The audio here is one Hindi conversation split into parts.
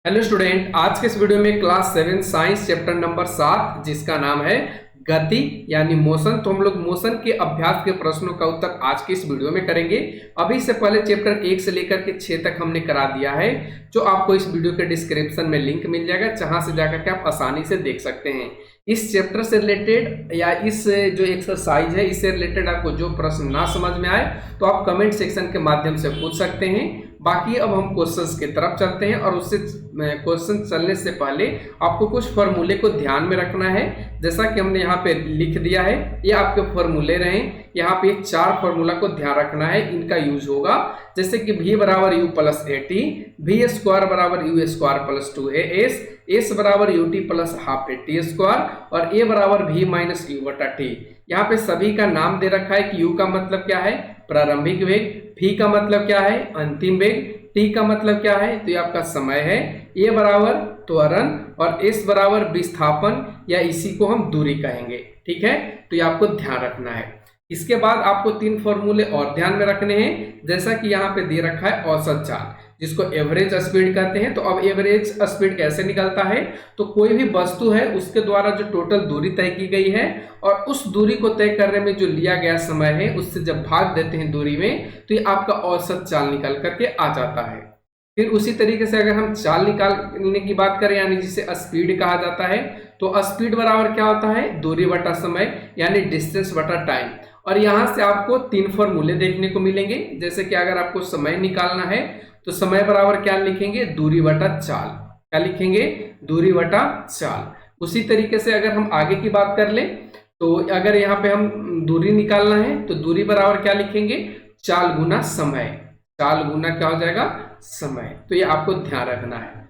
हेलो स्टूडेंट, आज के इस वीडियो में क्लास 7 साइंस चैप्टर नंबर 7 जिसका नाम है गति यानी मोशन। तो हम लोग मोशन के अभ्यास के प्रश्नों का उत्तर आज की इस वीडियो में करेंगे। अभी से पहले चैप्टर 1 से लेकर के 6 तक हमने करा दिया है, जो आपको इस वीडियो के डिस्क्रिप्शन में लिंक मिल जाएगा, जहां से जाकर के आप आसानी से देख सकते हैं। इस चैप्टर से रिलेटेड या इस जो एक्सरसाइज है इससे रिलेटेड आपको जो प्रश्न ना समझ में आए तो आप कमेंट सेक्शन के माध्यम से पूछ सकते हैं। बाकी अब हम क्वेश्चंस की तरफ चलते हैं, और उससे क्वेश्चन चलने से पहले आपको कुछ फॉर्मूले को ध्यान में रखना है। जैसा कि हमने यहाँ पे लिख दिया है, ये आपके फॉर्मूले रहे। यहाँ पे 4 फॉर्मूला को ध्यान रखना है, इनका यूज होगा। जैसे कि v बराबर u plus a t, v square बराबर u square plus 2as, s बराबर u t plus half a t square, और a बराबर v माइनस यू बटा टी। यहाँ पे सभी का नाम दे रखा है कि u का मतलब क्या है, प्रारंभिक वेग, v का मतलब क्या है, अंतिम वेग, t का मतलब क्या है, तो ये आपका समय है, a बराबर त्वरण, और s बराबर विस्थापन या इसी को हम दूरी कहेंगे। ठीक है, तो ये आपको ध्यान रखना है। इसके बाद आपको 3 फॉर्मूले और ध्यान में रखने हैं। जैसा कि यहाँ पे दे रखा है औसत चाल, जिसको एवरेज स्पीड कहते हैं। तो अब एवरेज स्पीड कैसे निकलता है, तो कोई भी वस्तु है उसके द्वारा जो टोटल दूरी तय की गई है और उस दूरी को तय करने में जो लिया गया समय है उससे जब भाग देते हैं दूरी में, तो ये आपका औसत चाल निकल करके आ जाता है। फिर उसी तरीके से अगर हम चाल निकालने की बात करें, यानी जिसे स्पीड कहा जाता है, तो स्पीड बराबर क्या होता है, दूरी बटा समय यानी डिस्टेंस बटा टाइम। और यहाँ से आपको 3 फॉर्मूले देखने को मिलेंगे। जैसे कि अगर आपको समय निकालना है तो समय बराबर क्या लिखेंगे, दूरी बटा चाल। क्या लिखेंगे, दूरी बटा चाल। उसी तरीके से अगर हम आगे की बात कर लें, तो अगर यहाँ पे हम दूरी निकालना है तो दूरी बराबर क्या लिखेंगे, चाल गुना समय। चाल गुना क्या हो जाएगा, समय। तो ये आपको ध्यान रखना है।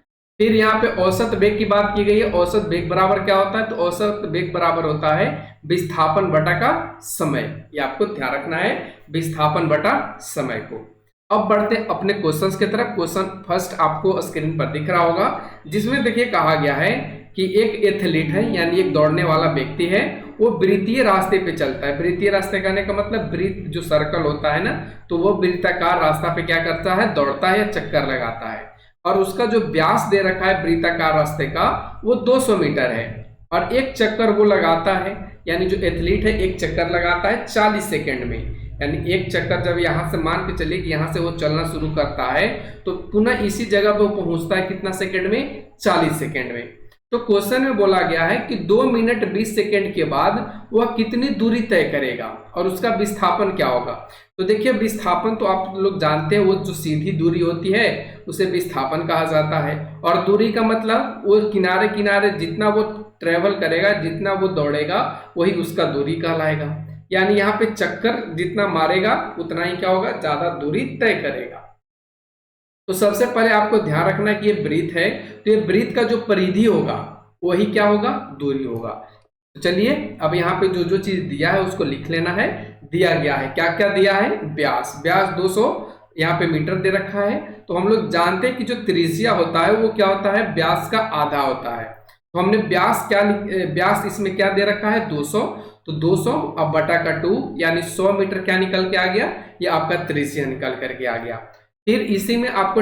फिर यहाँ पे औसत वेग की बात की गई है। औसत वेग बराबर क्या होता है, तो औसत वेग बराबर होता है विस्थापन बटा का समय। ये आपको ध्यान रखना है, विस्थापन बटा समय को। अब बढ़ते हैं अपने क्वेश्चंस की तरफ। क्वेश्चन फर्स्ट आपको स्क्रीन पर दिख रहा होगा, जिसमें देखिए कहा गया है कि एक एथलीट है यानी एक दौड़ने वाला व्यक्ति है, वो वृत्तीय रास्ते पे चलता है। वृत्तीय रास्ते कहने का मतलब वृत्त जो सर्कल होता है ना, तो वो वृत्ताकार रास्ता पे क्या करता है, दौड़ता है या चक्कर लगाता है। और उसका जो व्यास दे रखा है वृत्ताकार रास्ते का वो 200 मीटर है, और एक चक्कर वो लगाता है, यानी जो एथलीट है एक चक्कर लगाता है 40 सेकेंड में। यानी एक चक्कर जब यहाँ से मान के चलिए कि यहाँ से वो चलना शुरू करता है, तो पुनः इसी जगह पे वो पहुंचता है कितना सेकेंड में, 40 सेकेंड में। तो क्वेश्चन में बोला गया है कि 2 मिनट 20 सेकेंड के बाद वह कितनी दूरी तय करेगा और उसका विस्थापन क्या होगा। तो देखिए, विस्थापन तो आप लोग जानते हैं, वो जो सीधी दूरी होती है उसे विस्थापन कहा जाता है। और दूरी का मतलब वो किनारे किनारे जितना वो ट्रेवल करेगा, जितना वो दौड़ेगा, वही उसका दूरी कहलाएगा। यानी यहाँ पे चक्कर जितना मारेगा उतना ही क्या होगा, ज्यादा दूरी तय करेगा। तो सबसे पहले आपको ध्यान रखना है कि ये वृत्त है, तो ये वृत्त का जो परिधि होगा वही क्या होगा, दूरी होगा। तो चलिए अब यहाँ पे जो जो चीज दिया है उसको लिख लेना है। दिया गया है, क्या क्या दिया है, व्यास। व्यास 200 यहाँ पे मीटर दे रखा है। तो हम लोग जानते हैं कि जो त्रिज्या होता है वो क्या होता है, व्यास का आधा होता है। तो हमने व्यास इसमें क्या दे रखा है, 200। तो 200 अब बटा का 2 यानी 100 मीटर क्या निकल के आ गया, ये आपका त्रिज्या निकल करके आ गया। फिर इसी में आपको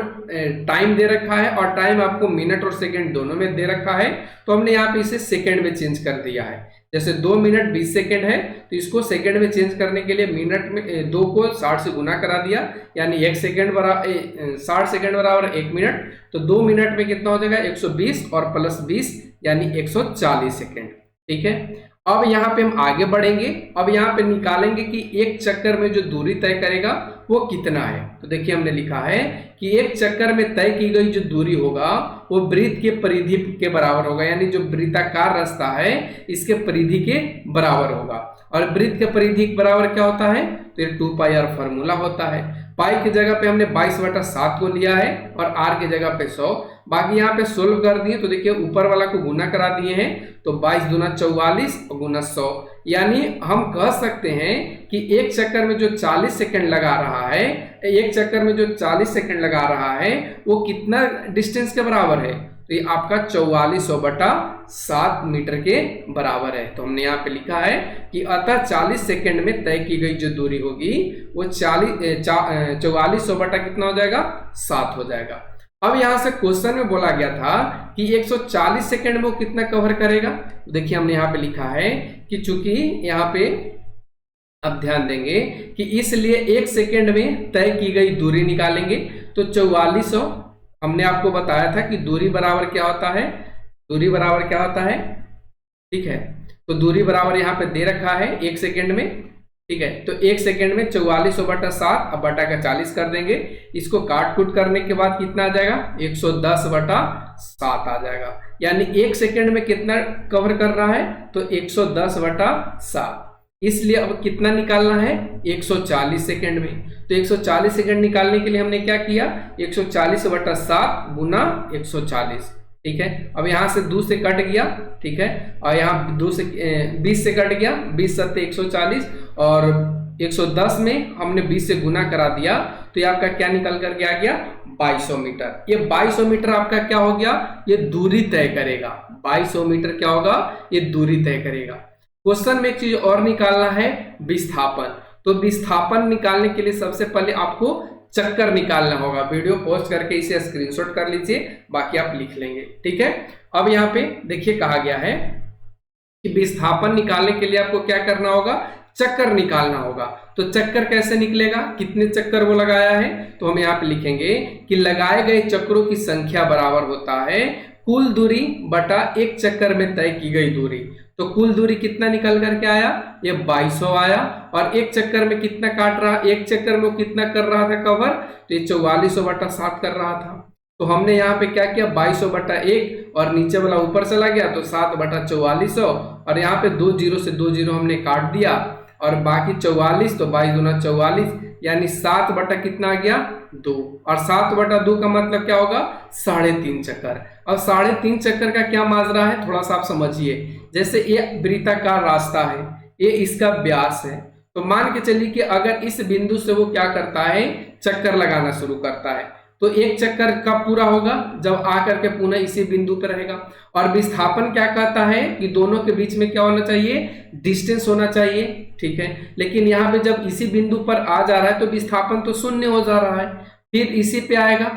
टाइम दे रखा है, और टाइम आपको मिनट और सेकंड दोनों में दे रखा है। तो हमने यहाँ पे इसे सेकंड में चेंज कर दिया है। जैसे 2 मिनट 20 सेकंड है, तो इसको सेकंड में चेंज करने के लिए मिनट में 2 को 60 से गुना करा दिया, यानी 1 सेकंड बराबर 60 सेकंड बराबर 1 मिनट। तो 2 मिनट में कितना हो जाएगा, 120 और प्लस 20 यानी 140 सेकंड। ठीक है, अब यहाँ पे हम आगे बढ़ेंगे। अब यहाँ पे निकालेंगे कि एक चक्कर में जो दूरी तय करेगा वो कितना है। तो देखिए हमने लिखा है कि एक चक्कर में तय की गई जो दूरी होगा वो वृत्त के परिधि के बराबर होगा, यानी जो वृत्ताकार रास्ता है इसके परिधि के बराबर होगा। और वृत्त के परिधि के बराबर क्या होता है, तो ये 2 पाई आर फॉर्मूला होता है। पाई की जगह पे हमने 22/7 को लिया है, और आर की जगह पे 100। बाकी यहाँ पे सोल्व कर दिए, तो देखिए ऊपर वाला को गुना करा दिए हैं, तो 22 दूना 44 और गुना 100। यानी हम कह सकते हैं कि एक चक्कर में जो 40 सेकंड लगा रहा है, एक चक्कर में जो 40 सेकंड लगा रहा है वो कितना डिस्टेंस के बराबर है, तो ये आपका 4400/7 मीटर के बराबर है। तो हमने यहाँ पे लिखा है कि अतः 40 सेकंड में तय की गई जो दूरी होगी वो 4400 बटा कितना हो जाएगा, 7 हो जाएगा। अब यहां से क्वेश्चन में बोला गया था कि 140 सेकंड में वो कितना कवर करेगा। देखिए हमने यहाँ पे लिखा है कि चूंकि यहाँ पे अब ध्यान देंगे कि इसलिए 1 सेकंड में तय की गई दूरी निकालेंगे। तो 4400 हमने आपको बताया था कि दूरी बराबर क्या होता है, दूरी बराबर क्या होता है, ठीक है। तो दूरी बराबर यहाँ पे दे रखा है 1 सेकंड में, ठीक है। तो 1 सेकंड में 4400 बटा 7, अब बटा का 40 कर देंगे। इसको काट कूट करने के बाद कितना आ जाएगा, 110 बटा 7 आ जाएगा। यानी 1 सेकंड में कितना कवर कर रहा है, तो 110 बटा 7। इसलिए अब कितना निकालना है, 140 सेकंड में। तो 140 सेकंड निकालने के लिए हमने क्या किया, 140 बटा 7 गुना 140, ठीक है। अब यहां से 2 से कट गया, ठीक है, और यहाँ 2 से 20 से कट गया, 20 सत्ते 140 और 110 में हमने 20 से गुना करा दिया, तो ये आपका क्या निकल करके आ गया, 2200 मीटर। ये 2200 मीटर आपका क्या हो गया, ये दूरी तय करेगा। 2200 मीटर क्या होगा, ये दूरी तय करेगा। क्वेश्चन में एक चीज और निकालना है, विस्थापन। तो विस्थापन निकालने के लिए सबसे पहले आपको चक्कर निकालना होगा। वीडियो पॉज करके इसे स्क्रीनशॉट कर लीजिए, बाकी आप लिख लेंगे, ठीक है। अब यहाँ पे देखिए कहा गया है कि विस्थापन निकालने के लिए आपको क्या करना होगा, चक्कर निकालना होगा। तो चक्कर कैसे निकलेगा, कितने चक्कर वो लगाया है, तो हम यहाँ पे लिखेंगे कि लगाए गए चक्रों की संख्या बराबर होता है कुल दूरी बटा एक चक्कर में तय की गई दूरी। तो कुल दूरी कितना निकल करके आया, ये 2200 आया, और एक चक्कर में कितना काट रहा, एक चक्कर में कितना कर रहा था कवर, तो ये 4400 बटा 7 कर रहा था। तो हमने यहाँ पे क्या किया, 2200 बटा 1 और नीचे वाला ऊपर चला गया, तो 7 बटा 4400, और यहाँ पे 2 जीरो से 2 जीरो हमने काट दिया, और बाकी 44, तो 22 दूना 44, यानी 7 बटा कितना आ गया, 2, और 7 बटा 2 का मतलब क्या होगा, 3.5 चक्कर। अब 3.5 चक्कर का क्या माजरा है, थोड़ा सा आप समझिए। जैसे ये वृत्ताकार रास्ता है, ये इसका व्यास है, तो मान के चलिए कि अगर इस बिंदु से वो क्या करता है, चक्कर लगाना शुरू करता है, तो एक चक्कर कब पूरा होगा, जब आकर के पुनः इसी बिंदु पर रहेगा। और विस्थापन क्या कहता है कि दोनों के बीच में क्या होना चाहिए, डिस्टेंस होना चाहिए, ठीक है। लेकिन यहाँ पे जब इसी बिंदु पर आ जा रहा है तो विस्थापन तो शून्य हो जा रहा है, फिर इसी पे आएगा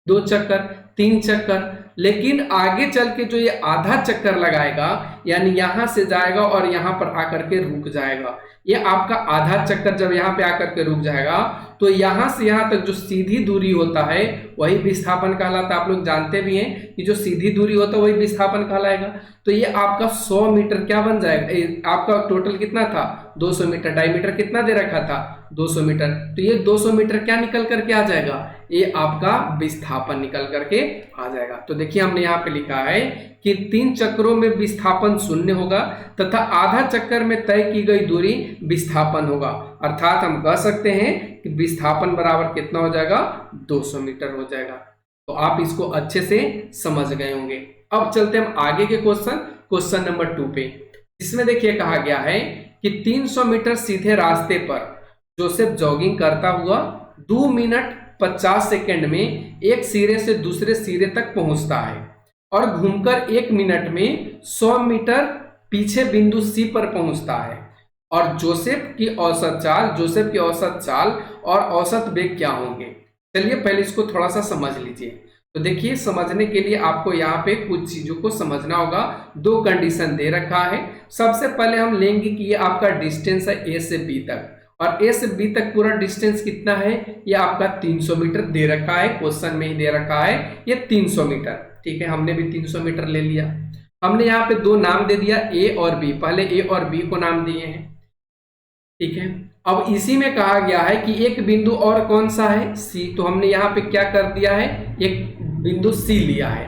2 चक्कर 3 चक्कर, लेकिन आगे चल के जो ये आधा चक्कर लगाएगा, यानी यहां से जाएगा और यहां पर आकर के रुक जाएगा। ये आपका आधा चक्कर जब यहाँ पे आकर के रुक जाएगा, तो यहां से यहां तक जो सीधी दूरी होता है वही विस्थापन कहलाता है। आप लोग जानते भी हैं कि जो सीधी दूरी होता है वही विस्थापन कहलाएगा। तो ये आपका 100 मीटर क्या बन जाएगा, आपका टोटल कितना था, 200 मीटर, डायमीटर कितना दे रखा था, 200 मीटर। तो ये 200 मीटर क्या निकल करके आ जाएगा, ये आपका विस्थापन निकल करके आ जाएगा। तो देखिए हमने यहाँ पे लिखा है कि 3 चक्रों में विस्थापन 0 होगा तथा आधा चक्कर में तय की गई दूरी विस्थापन होगा। अर्थात हम कह सकते हैं कि विस्थापन बराबर कितना हो जाएगा, 200 मीटर हो जाएगा। तो आप इसको अच्छे से समझ गए होंगे। अब चलते हम आगे के क्वेश्चन नंबर 2 पे। इसमें देखिए कहा गया है कि 300 मीटर सीधे रास्ते पर जोसेफ जॉगिंग करता हुआ 2 मिनट 50 सेकंड में एक सिरे से दूसरे सिरे तक पहुंचता है और घूमकर 1 मिनट में 100 मीटर पीछे बिंदु सी पर पहुंचता है। और जोसेफ की औसत चाल और औसत वेग क्या होंगे। चलिए पहले इसको थोड़ा सा समझ लीजिए। तो देखिए समझने के लिए आपको यहाँ पे कुछ चीजों को समझना होगा। 2 कंडीशन दे रखा है। सबसे पहले हम लेंगे कि ये आपका डिस्टेंस है ए से बी तक, और ए से बी तक पूरा डिस्टेंस कितना है, ये आपका 300 मीटर दे रखा है, क्वेश्चन में ही दे रखा है ये 300 मीटर, ठीक है। हमने भी 300 मीटर ले लिया। हमने यहाँ पे 2 नाम दे दिया, ए और बी, पहले ए और बी को नाम दिए हैं, ठीक है। अब इसी में कहा गया है कि एक बिंदु और कौन सा है, सी, तो हमने यहाँ पे क्या कर दिया है, एक बिंदु सी लिया है।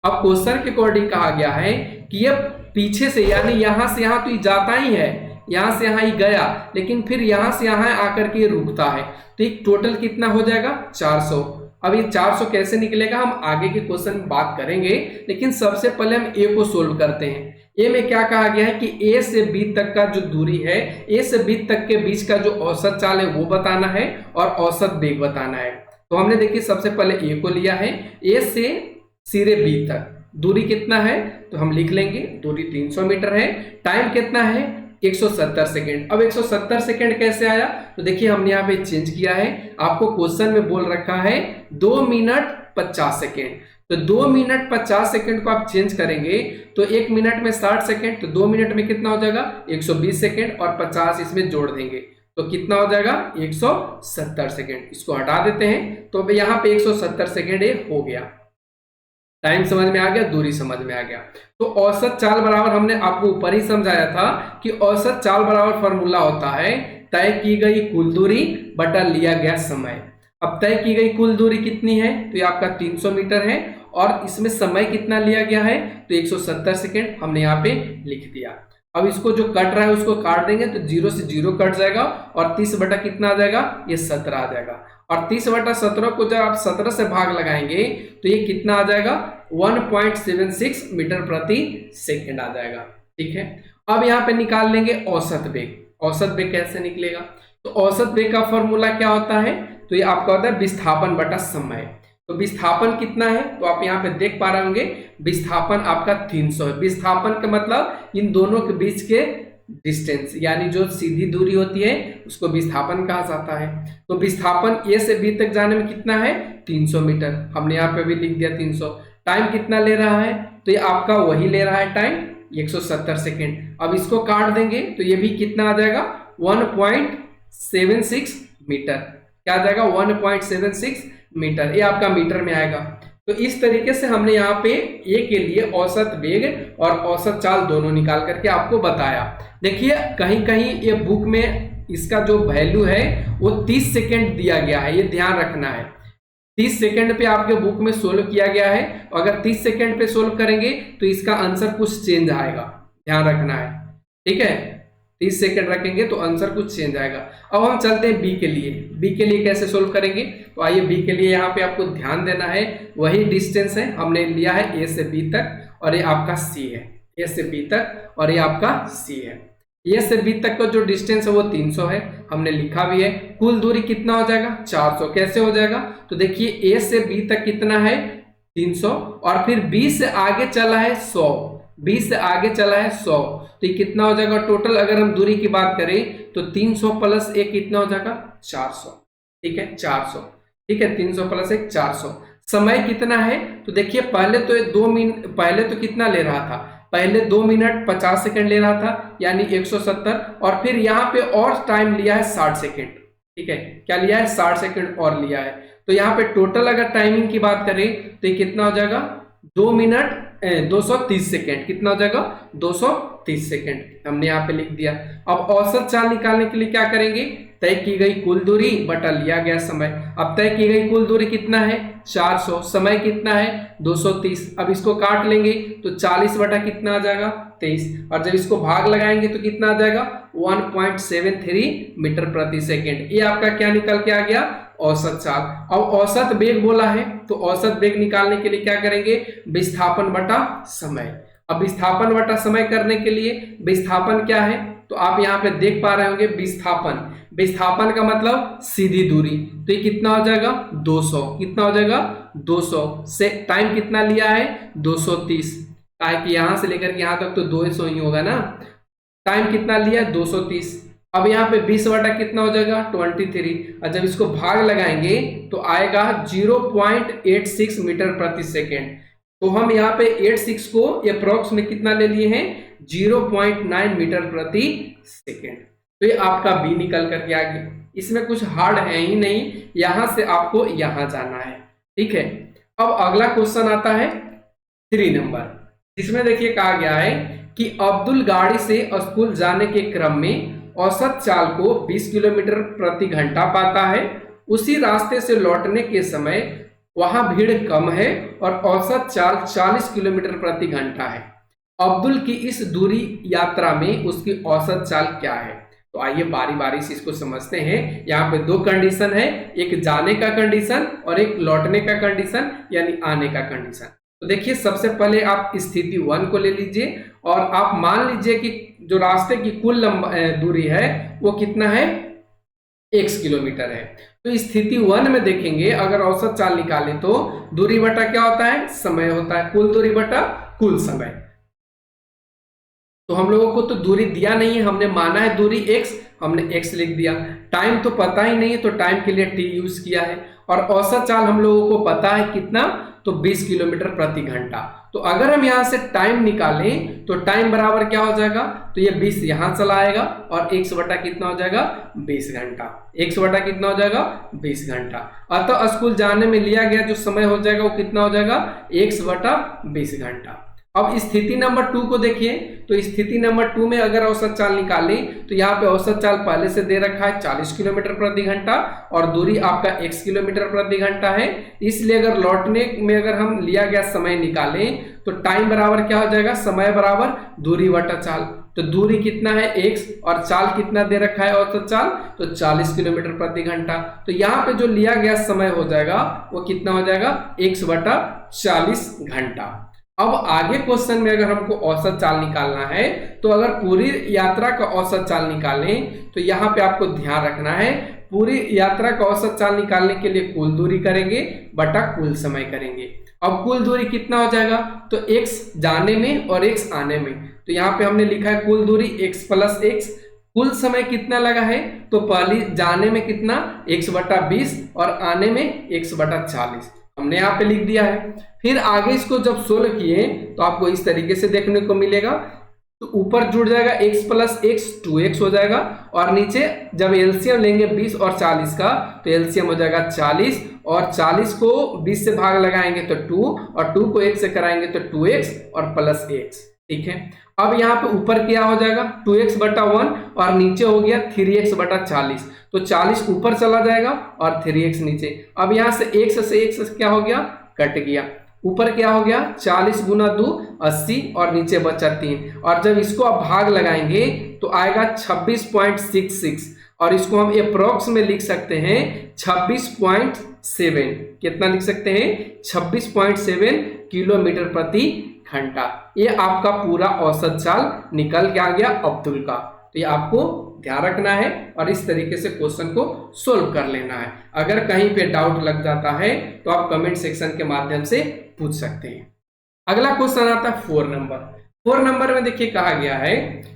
अब क्वेश्चन के अकॉर्डिंग कहा गया है कि ये पीछे से, यानी यहां से यहां तो ये जाता ही है, यहां से यहां ही गया, लेकिन फिर यहां से यहां आकर के रुकता है, तो एक टोटल कितना हो जाएगा, 400। अब ये 400 कैसे निकलेगा हम आगे के क्वेश्चन में बात करेंगे, लेकिन सबसे पहले हम ए को सोल्व करते हैं। ए में क्या कहा गया है कि ए से बी तक का जो दूरी है, ए से बी तक के बीच का जो औसत चाल है वो बताना है और औसत वेग बताना है। तो हमने देखिए सबसे पहले ए को लिया है, ए से सिरे बी तक दूरी कितना है, तो हम लिख लेंगे दूरी 300 मीटर है। टाइम कितना है, 170 सेकेंड। अब 170 सेकेंड कैसे आया, तो देखिए हमने यहाँ पे चेंज किया है। आपको क्वेश्चन में बोल रखा है 2 मिनट 50 सेकेंड। तो 2 मिनट 50 सेकेंड को आप चेंज करेंगे तो 1 मिनट में 60 सेकेंड, तो 2 मिनट में कितना हो जाएगा 120 सेकेंड, और 50 इसमें जोड़ देंगे तो कितना हो जाएगा 170 सेकेंड। इसको हटा देते हैं तो यहाँ पे 170 सेकेंड ये हो गया। टाइम समझ में आ गया, दूरी समझ में आ गया। तो औसत चाल बराबर हमने आपको ऊपर ही समझाया था कि औसत चाल बराबर फॉर्मूला होता है तय की गई कुल दूरी बटा लिया गया समय। अब तय की गई कुल दूरी कितनी है, तो ये आपका 300 मीटर है, और इसमें समय कितना लिया गया है तो 170 सेकेंड हमने यहाँ पे लिख दिया। अब इसको जो कट रहा है उसको काट देंगे तो 0 से 0 कट जाएगा, और 30 बटा कितना आ जाएगा, ये 17 आ जाएगा। और 30 बटा 17 को जब आप 17 से भाग लगाएंगे तो ये कितना आ जाएगा 1.76 मीटर प्रति सेकेंड आ जाएगा। ठीक है, अब यहाँ पे निकाल लेंगे औसत वेग। औसत वेग कैसे निकलेगा, तो औसत वेग का फॉर्मूला क्या होता है, तो ये आपका होता है विस्थापन बटा समय। तो विस्थापन कितना है, तो आप यहाँ पे देख पा रहे होंगे विस्थापन आपका 300 है। विस्थापन का मतलब इन दोनों के बीच के डिस्टेंस, यानी जो सीधी दूरी होती है उसको विस्थापन कहा जाता है। तो विस्थापन ए से बी तक जाने में कितना है 300 मीटर, हमने यहाँ पे भी लिख दिया 300। टाइम कितना ले रहा है, तो ये आपका वही ले रहा है टाइम 170 सेकेंड। अब इसको काट देंगे तो ये भी कितना आ जाएगा 1.76 मीटर। क्या आ जाएगा 1.76 मीटर, ये आपका मीटर में आएगा। तो इस तरीके से हमने यहाँ पे ए के लिए औसत वेग और औसत चाल दोनों निकाल करके आपको बताया। देखिए कहीं कहीं ये बुक में इसका जो वैल्यू है वो 30 सेकेंड दिया गया है, ये ध्यान रखना है। 30 सेकेंड पे आपके बुक में सोल्व किया गया है, अगर 30 सेकेंड पे सोल्व करेंगे तो इसका आंसर कुछ चेंज आएगा, ध्यान रखना है। ठीक है, 30 सेकेंड रखेंगे तो आंसर कुछ चेंज आएगा। अब हम चलते हैं बी के लिए। बी के लिए कैसे सोल्व करेंगे, तो आइए बी के लिए यहाँ पे आपको ध्यान देना है, वही डिस्टेंस है, हमने लिया है ए से बी तक, और ये आपका सी है, ए से बी तक और ये आपका सी है। ए से बी तक का जो डिस्टेंस है वो 300 है, हमने लिखा भी है। कुल दूरी कितना हो जाएगा 400। कैसे हो जाएगा, तो देखिए ए से बी तक कितना है 300, और फिर बी से आगे चला है 100, बी से आगे चला है 100, तो ये कितना हो जाएगा टोटल। अगर हम दूरी की बात करें तो 300 प्लस 1 कितना हो जाएगा 400। ठीक है 400, ठीक है 300 प्लस 1 400। समय कितना है, तो देखिए पहले तो 2 मिनट, पहले तो कितना ले रहा था, पहले 2 मिनट 50 सेकेंड ले रहा था यानी 170, और फिर यहाँ पे और टाइम लिया है 60 सेकेंड। ठीक है, क्या लिया है 60 सेकेंड और लिया है। तो यहाँ पे टोटल अगर टाइमिंग की बात करें तो ये कितना हो जाएगा 2 मिनट 230 सेकेंड। कितना हो जाएगा 230 सेकेंड, हमने यहाँ पे लिख दिया। अब औसत चाल निकालने के लिए क्या करेंगे, तय की गई कुल दूरी बटा लिया गया समय। अब तय की गई कुल दूरी कितना है 400, समय कितना है 230। अब इसको काट लेंगे तो 40 बटा कितना आ जाएगा 23, और जब इसको भाग लगाएंगे तो कितना आ जाएगा 1.73 मीटर प्रति सेकेंड। ये आपका क्या निकल के आ गया औसत चाल। अब औसत वेग बोला है तो औसत वेग निकालने के लिए क्या करेंगे, विस्थापन बटा समय। अब विस्थापन बटा समय करने के लिए विस्थापन क्या है, तो आप यहाँ पे देख पा रहे होंगे विस्थापन, विस्थापन का मतलब सीधी दूरी, तो ये कितना हो जाएगा 200। कितना हो जाएगा 200 से टाइम कितना लिया है 230, ताकि यहां से लेकर के यहां तक तो 200 ही होगा ना। टाइम कितना लिया है 230। अब यहाँ पे 20 बटा कितना हो जाएगा 23, और जब इसको भाग लगाएंगे तो आएगा 0.86 मीटर प्रति सेकेंड। तो हम यहाँ पे 86 को अप्रोक्स में कितना ले लिए हैं 0.9 मीटर प्रति सेकेंड। तो ये आपका बी निकल करके आ गया। इसमें कुछ हार्ड है ही नहीं, यहां से आपको यहां जाना है। ठीक है, अब अगला क्वेश्चन आता है 3 नंबर, जिसमें देखिए कहा गया है कि अब्दुल गाड़ी से स्कूल जाने के क्रम में औसत चाल को 20 किलोमीटर प्रति घंटा पाता है। उसी रास्ते से लौटने के समय वहां भीड़ कम है और औसत चाल 40 किलोमीटर प्रति घंटा है। अब्दुल की इस दूरी यात्रा में उसकी औसत चाल क्या है। तो आइए बारी बारी से इसको समझते हैं। यहाँ पे 2 कंडीशन है, एक जाने का कंडीशन और एक लौटने का कंडीशन यानी आने का कंडीशन। तो देखिए सबसे पहले आप स्थिति 1 को ले लीजिए और आप मान लीजिए कि जो रास्ते की कुल दूरी है वो कितना है x किलोमीटर है। तो स्थिति 1 में देखेंगे अगर औसत चाल निकालें तो दूरी बटा क्या होता है समय होता है, कुल दूरी बटा कुल समय। तो हम लोगों को तो दूरी दिया नहीं है, हमने माना है दूरी x, हमने x लिख दिया। टाइम तो पता ही नहीं है तो टाइम के लिए t यूज किया है, और औसत चाल हम लोगों को पता है कितना, तो 20 किलोमीटर प्रति घंटा। तो अगर हम यहाँ से टाइम निकालें तो टाइम बराबर क्या हो जाएगा, तो ये 20 यहाँ चला आएगा और x बटा कितना हो जाएगा 20 घंटा। x बटा कितना हो जाएगा 20 घंटा। अतः स्कूल जाने में लिया गया जो समय हो जाएगा वो कितना हो जाएगा x बटा 20 घंटा। अब स्थिति नंबर 2 को देखिए, तो स्थिति नंबर 2 में अगर औसत चाल निकालें तो यहाँ पे औसत चाल पहले से दे रखा है 40 किलोमीटर प्रति घंटा और दूरी आपका x किलोमीटर प्रति घंटा है। इसलिए अगर लौटने में अगर हम लिया गया समय निकालें तो टाइम बराबर क्या हो जाएगा, समय बराबर दूरी बटा चाल। तो दूरी कितना है x और चाल कितना दे रखा है औसत चाल, तो 40 किलोमीटर प्रति घंटा। तो यहाँ पे जो लिया गया समय हो जाएगा वो कितना हो जाएगा x बटा 40 घंटा। अब आगे क्वेश्चन में अगर हमको औसत चाल निकालना है तो अगर पूरी यात्रा का औसत चाल निकालें तो यहाँ पे आपको ध्यान रखना है, पूरी यात्रा का औसत चाल निकालने के लिए कुल दूरी करेंगे बटा कुल समय करेंगे। अब कुल दूरी कितना हो जाएगा, तो x जाने में और x आने में, तो यहाँ पे हमने लिखा है कुल दूरी x प्लस x। कुल समय कितना लगा है, तो पहली जाने में कितना x बटा 20 और आने में x बटा 40 हमने यहाँ पे लिख दिया है। फिर आगे इसको जब सोल्व किए तो आपको इस तरीके से देखने को मिलेगा, तो ऊपर जुड़ जाएगा x प्लस x 2x हो जाएगा और नीचे जब एलसीएम लेंगे 20 और 40 का तो एलसीएम हो जाएगा 40 और 40 को 20 से भाग लगाएंगे तो 2 और 2 को 1 से कराएंगे तो 2x और प्लस x। ठीक है, अब यहाँ पे ऊपर क्या हो जाएगा 2x बटा 1 और नीचे हो गया 3x बटा 40, तो 40 ऊपर चला जाएगा और 3x नीचे। अब यहाँ से x क्या हो गया, कट गया। ऊपर क्या हो गया 40 गुना 2 80 और नीचे बचा 3 और जब इसको आप भाग लगाएंगे तो आएगा 26.66 और इसको हम अप्रोक्स में लिख सकते हैं 26.7। कितना लिख सकते हैं 26.7 किलोमीटर प्रति घंटा। ये आपका पूरा औसत चाल निकल के आ गया अब्दुल का। तो ये आपको ध्यान रखना है और इस तरीके से क्वेश्चन को सोल्व कर लेना है। अगर कहीं पे डाउट लग जाता है तो आप कमेंट सेक्शन के माध्यम से पूछ सकते हैं। अगला क्वेश्चन आता है 4 नंबर। 4 नंबर में देखिए कहा गया है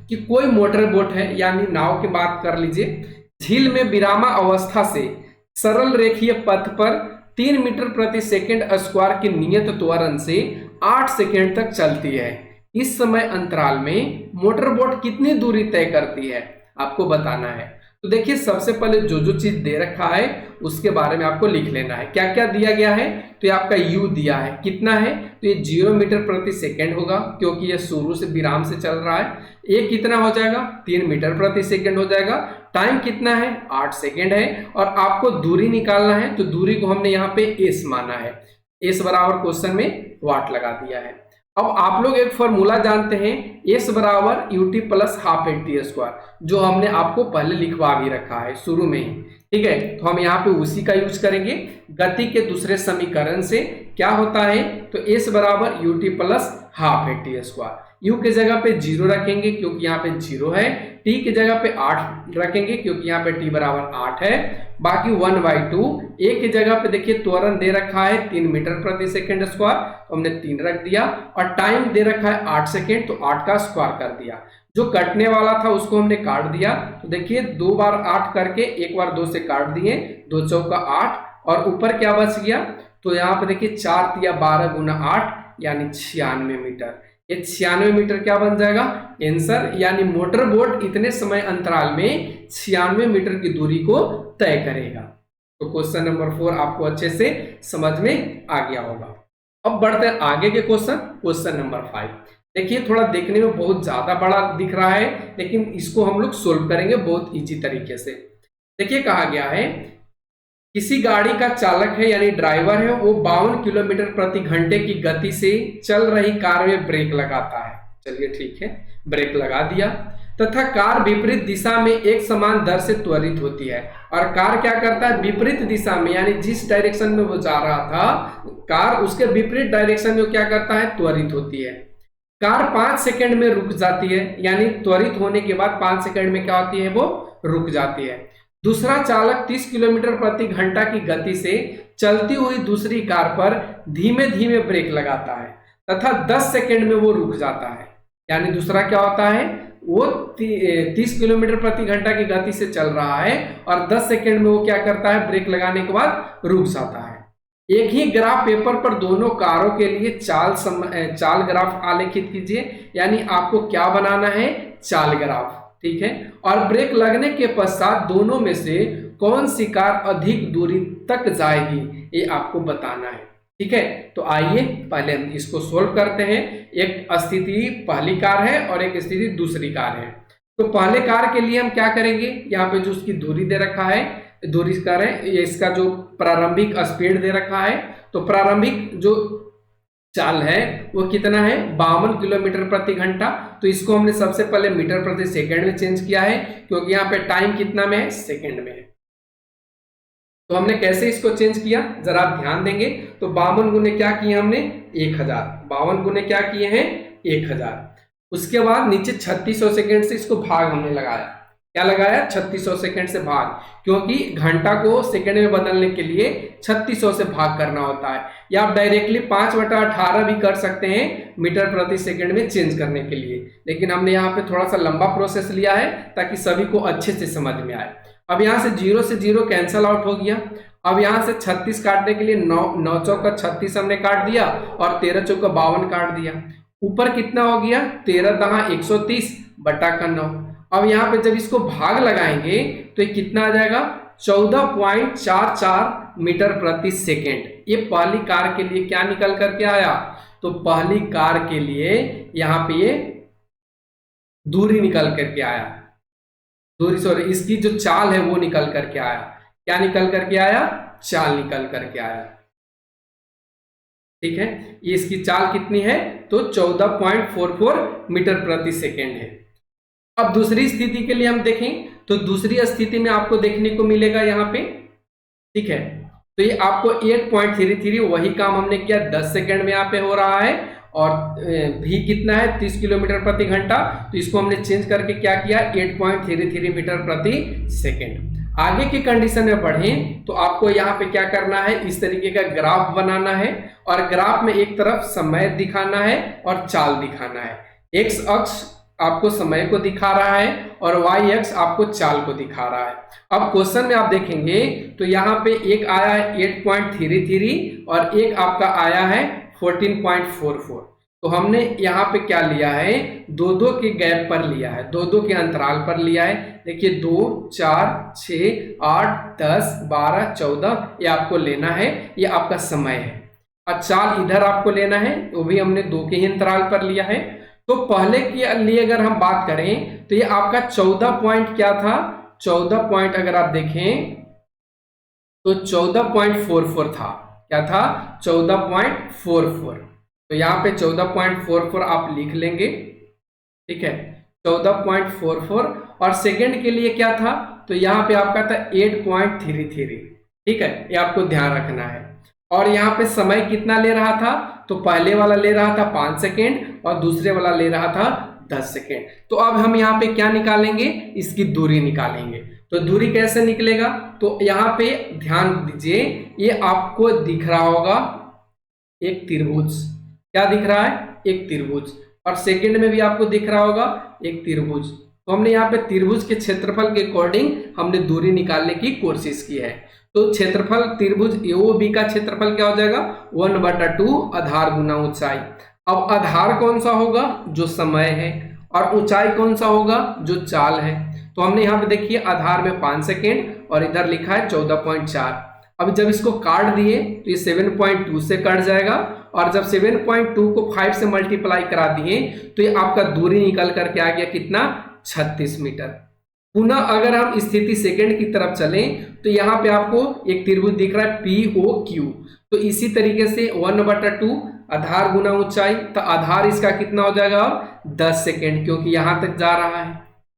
कि कोई मोटर बोट है, यानी नाव की बात कर लीजिए, झील में विरामा अवस्था से सरल रेखीय पथ पर 3 मीटर प्रति सेकेंड स्क्वायर की नियत त्वरण से 8 सेकेंड तक चलती है। इस समय अंतराल में मोटर बोट कितनी दूरी तय करती है, आपको बताना है। तो देखिए सबसे पहले जो जो चीज दे रखा है उसके बारे में आपको लिख लेना है। क्या क्या दिया गया है, तो ये आपका u दिया है, कितना है, तो ये 0 मीटर प्रति सेकेंड होगा क्योंकि ये शुरू से विराम से चल रहा है। ये कितना हो जाएगा 3 मीटर प्रति सेकेंड हो जाएगा। टाइम कितना है 8 सेकेंड है और आपको दूरी निकालना है, तो दूरी को हमने यहाँ पे s माना है। s बराबर क्वेश्चन में वाट लगा दिया है। अब आप लोग एक फॉर्मूला जानते हैं s बराबर ut plus half T square, जो हमने आपको पहले लिखवा भी रखा है शुरू में ही। ठीक है, तो हम यहाँ पे उसी का यूज करेंगे। गति के दूसरे समीकरण से क्या होता है, तो s बराबर ut plus half T square. u के जगह पे 0 रखेंगे क्योंकि यहाँ पे 0 है, t के जगह पे 8 रखेंगे क्योंकि यहाँ पे t बराबर 8 है, बाकी 1/2। a के जगह पे देखिए त्वरण दे रखा है 3 मीटर प्रति सेकेंड स्क्वायर, तो हमने 3 रख दिया और टाइम दे रखा है 8 सेकेंड, तो 8 का स्क्वायर कर दिया। जो कटने वाला था उसको हमने काट दिया, तो देखिए 2 बार 8 करके 1 बार 2 से काट दिए, 2 चौका 8 और ऊपर क्या बच गया, तो यहाँ पे देखिए 4 तिया 12 गुना 8 यानी 96 मीटर। ये 96 मीटर क्या बन जाएगा आंसर, यानी मोटर बोट इतने समय अंतराल में 96 मीटर की दूरी को तय करेगा। तो क्वेश्चन नंबर 4 आपको अच्छे से समझ में आ गया होगा। अब बढ़ते हैं आगे के क्वेश्चन नंबर 5। देखिए थोड़ा देखने में बहुत ज्यादा बड़ा दिख रहा है, लेकिन इसको हम लोग सोल्व करेंगे बहुत इजी तरीके से। देखिए कहा गया है किसी गाड़ी का चालक है यानी ड्राइवर है, वो 52 किलोमीटर प्रति घंटे की गति से चल रही कार में ब्रेक लगाता है। चलिए ठीक है, ब्रेक लगा दिया तथा कार विपरीत दिशा में एक समान दर से त्वरित होती है। और कार क्या करता है, विपरीत दिशा में, यानी जिस डायरेक्शन में वो जा रहा था कार, उसके विपरीत डायरेक्शन में क्या करता है, त्वरित होती है। कार 5 सेकंड में रुक जाती है, यानी त्वरित होने के बाद 5 सेकंड में क्या होती है, वो रुक जाती है। दूसरा चालक 30 किलोमीटर प्रति घंटा की गति से चलती हुई दूसरी कार पर धीमे धीमे ब्रेक लगाता है तथा 10 सेकंड में वो रुक जाता है। यानी दूसरा क्या होता है, वो 30 किलोमीटर प्रति घंटा की गति से चल रहा है और 10 सेकंड में वो क्या करता है, ब्रेक लगाने के बाद रुक जाता है। एक ही ग्राफ पेपर पर दोनों कारों के लिए चाल ग्राफ आलेखित कीजिए, यानी आपको क्या बनाना है, चाल ग्राफ, ठीक है। और ब्रेक लगने के पश्चात दोनों में से कौन सी कार अधिक दूरी तक जाएगी, ये आपको बताना है, ठीक है। तो आइए पहले हम इसको सोल्व करते हैं। एक स्थिति पहली कार है और एक स्थिति दूसरी कार है। तो पहले कार के लिए हम क्या करेंगे, यहाँ पे जो उसकी दूरी दे रखा है, दूरी कार है, ये इसका जो प्रारंभिक स्पीड दे रखा है, तो प्रारंभिक जो चाल है वो कितना है, 52 किलोमीटर प्रति घंटा। तो इसको हमने सबसे पहले मीटर प्रति सेकंड में चेंज किया है, क्योंकि यहाँ पे टाइम कितना में है, सेकंड में है। तो हमने कैसे इसको चेंज किया, जरा आप ध्यान देंगे। तो 52 गुने क्या किए हमने, 1000। 52 गुने क्या किए हैं, 1000। उसके बाद नीचे 3600 सेकंड से इसको भाग हमने लगाया। क्या लगाया, 3600 सेकंड से भाग, क्योंकि घंटा को सेकंड में बदलने के लिए 3600 से भाग करना होता है। या आप डायरेक्टली 5/18 भी कर सकते हैं मीटर प्रति सेकंड में चेंज करने के लिए, लेकिन हमने यहाँ पे थोड़ा सा लंबा प्रोसेस लिया है ताकि सभी को अच्छे से समझ में आए। अब यहाँ से 0 से 0 कैंसल आउट हो गया। अब यहाँ से 36 काटने के लिए 9 चौका 36 हमने काट दिया और 13 चौका 52 काट दिया। ऊपर कितना हो गया, 13 दहा 130 बटा का 9। अब यहाँ पे जब इसको भाग लगाएंगे तो ये कितना आ जाएगा, 14.44 मीटर प्रति सेकेंड। ये पहली कार के लिए क्या निकल करके आया, तो पहली कार के लिए यहाँ पे ये दूरी निकल करके आया, दूरी सॉरी इसकी जो चाल है वो निकल करके आया। क्या निकल करके आया, चाल निकल करके आया, ठीक है। ये इसकी चाल कितनी है, तो 14.44 मीटर प्रति सेकेंड है। अब दूसरी स्थिति के लिए हम देखें तो दूसरी स्थिति में आपको देखने को मिलेगा यहाँ पे, ठीक है। तो ये आपको 8.33 वही काम हमने किया 10 सेकेंड में यहाँ पे हो रहा है, और भी कितना है, 30 किलोमीटर प्रति घंटा। तो इसको हमने चेंज करके क्या किया, 8.33 मीटर प्रति सेकेंड। आगे की कंडीशन में बढ़ें तो आपको यहाँ पे क्या करना है, इस तरीके का ग्राफ बनाना है, और ग्राफ में एक तरफ समय दिखाना है और चाल दिखाना है। एक्स अक्ष आपको समय को दिखा रहा है और वाई अक्ष आपको चाल को दिखा रहा है। अब क्वेश्चन में आप देखेंगे तो यहाँ पे एक आया है 8.33 और एक आपका आया है 14.44। तो हमने यहाँ पे क्या लिया है, 2-2 के गैप पर लिया है, 2-2 के अंतराल पर लिया है। देखिए 2, 4, 6, 8, 10, 12, 14 ये आपको लेना है, ये आपका समय है। और चाल इधर आपको लेना है, वो भी हमने 2 के ही अंतराल पर लिया है। तो पहले के लिए अगर हम बात करें तो ये आपका 14 पॉइंट क्या था, 14 पॉइंट अगर आप देखें तो 14.44 था। क्या था, 14.44। तो यहाँ पे 14.44 आप लिख लेंगे, ठीक है, 14.44। और सेकंड के लिए क्या था, तो यहाँ पे आपका था 8.33, ठीक है, ये आपको ध्यान रखना है। और यहाँ पे समय कितना ले रहा था, तो पहले वाला ले रहा था 5 सेकेंड और दूसरे वाला ले रहा था 10 सेकेंड। तो अब हम यहाँ पे क्या निकालेंगे, इसकी दूरी निकालेंगे। तो दूरी कैसे निकलेगा, तो यहाँ पे ध्यान दीजिए, ये आपको दिख रहा होगा एक त्रिभुज। क्या दिख रहा है, एक त्रिभुज, और सेकंड में भी आपको दिख रहा होगा एक त्रिभुज। तो हमने यहाँ पे त्रिभुज के क्षेत्रफल के अकॉर्डिंग हमने दूरी निकालने की कोशिश की है। तो क्षेत्रफल त्रिभुज AOB का क्षेत्रफल क्या हो जाएगा, 1/2 आधार गुना ऊंचाई। अब आधार कौन सा होगा, जो समय है, और ऊंचाई कौन सा होगा, जो चाल है। तो हमने यहाँ पे देखिए आधार में 5 सेकेंड और इधर लिखा है 14.4। अब जब इसको काट दिए तो ये 7.2 से कट जाएगा, और जब 7.2 को 5 से मल्टीप्लाई करा दिए तो ये आपका दूरी निकल करके आ गया कितना, 36 मीटर। पुनः अगर हम स्थिति सेकंड की तरफ चलें तो यहाँ पे आपको एक त्रिभुज दिख रहा है POQ। तो इसी तरीके से 1/2 आधार गुना ऊंचाई, तो आधार इसका कितना हो जाएगा, 10 सेकेंड, क्योंकि यहाँ तक जा रहा है,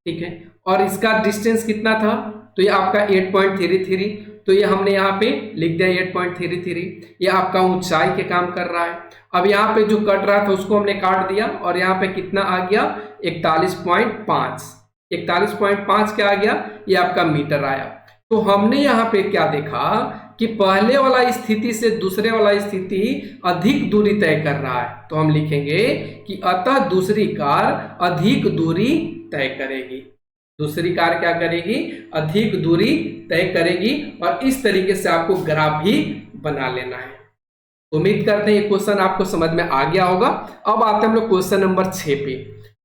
ठीक है। और इसका डिस्टेंस कितना था, तो ये आपका 8.33। तो ये हमने यहाँ पे लिख दिया 8.33। ये आपका ऊंचाई के काम कर रहा है। अब यहाँ पे जो कट रहा था उसको हमने काट दिया, और यहाँ पे कितना आ गया, 41.5। 41.5 क्या आ गया, ये आपका मीटर आया। तो हमने यहाँ पे क्या देखा कि पहले वाला स्थिति से दूसरे वाला स्थिति अधिक दूरी तय कर रहा है, तो हम लिखेंगे कि अतः दूसरी कार अधिक दूरी तय करेगी। दूसरी कार क्या करेगी? अधिक दूरी तय करेगी। और इस तरीके से आपको ग्राफ भी बना लेना है। उम्मीद करते हैं ये क्वेश्चन आपको समझ में आ गया होगा। अब आते हैं हम लोग क्वेश्चन नंबर 6 पे।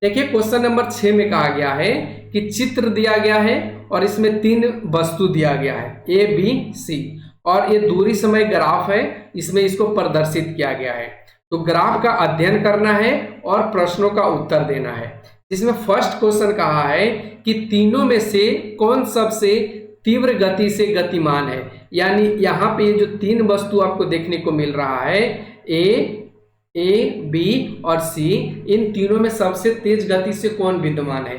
देखिए क्वेश्चन नंबर 6 में कहा गया है कि चित्र दिया गया है और इसमें 3 वस्तु दिया गया है A, B, C, और ये दूरी समय ग्राफ है, इसमें इसको प्रदर्शित किया गया है। तो ग्राफ का अध्ययन करना है और प्रश्नों का उत्तर देना है। जिसमें फर्स्ट क्वेश्चन कहा है कि तीनों में से कौन सबसे तीव्र गति से गतिमान है। यानी यहाँ पे जो 3 वस्तु आपको देखने को मिल रहा है A, B और C, इन तीनों में सबसे तेज गति से कौन विद्यमान है।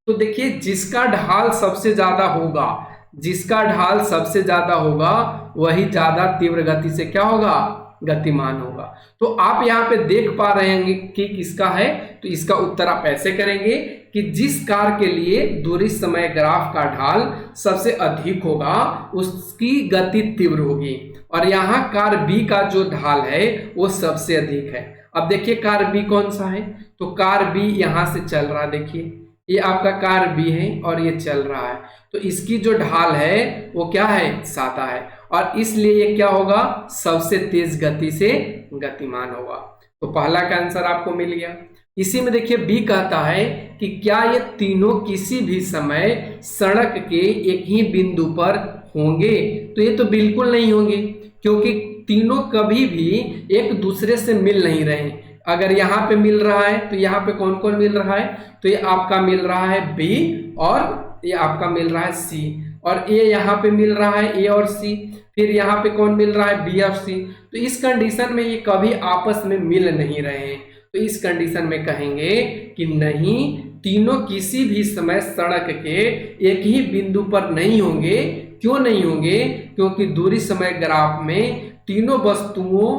तो देखिए जिसका ढाल सबसे ज्यादा होगा, जिसका ढाल सबसे ज्यादा होगा वही ज्यादा तीव्र गति से क्या होगा? गतिमान होगा। तो आप यहाँ पे देख पा रहे हैं कि किसका है। तो इसका उत्तर आप ऐसे करेंगे कि जिस कार के लिए दूरी समय ग्राफ का ढाल सबसे अधिक होगा उसकी गति तीव्र होगी। और यहाँ कार B का जो ढाल है वो सबसे अधिक है। अब देखिए कार B कौन सा है? तो कार B यहाँ से चल रहा है, देखिए ये आपका कार B है और ये चल रहा है। तो इसकी जो ढाल है वो क्या है? सादा है, और इसलिए ये क्या होगा? सबसे तेज गति से गतिमान होगा। तो पहला का आंसर आपको मिल गया। इसी में देखिए B कहता है कि क्या ये तीनों किसी भी समय सड़क के एक ही बिंदु पर होंगे। तो ये तो बिल्कुल नहीं होंगे, क्योंकि तीनों कभी भी एक दूसरे से मिल नहीं रहे। अगर यहाँ पे मिल रहा है तो यहाँ पे कौन कौन मिल रहा है? तो ये आपका मिल रहा है B और ये आपका मिल रहा है C, और ये यहाँ पे मिल रहा है A और C, फिर यहाँ पे कौन मिल रहा है? B और C। तो इस कंडीशन में ये कभी आपस में मिल नहीं रहे हैं। तो इस कंडीशन में कहेंगे कि नहीं, तीनों किसी भी समय सड़क के एक ही बिंदु पर नहीं होंगे। क्यों नहीं होंगे? क्योंकि दूरी समय ग्राफ में तीनों वस्तुओं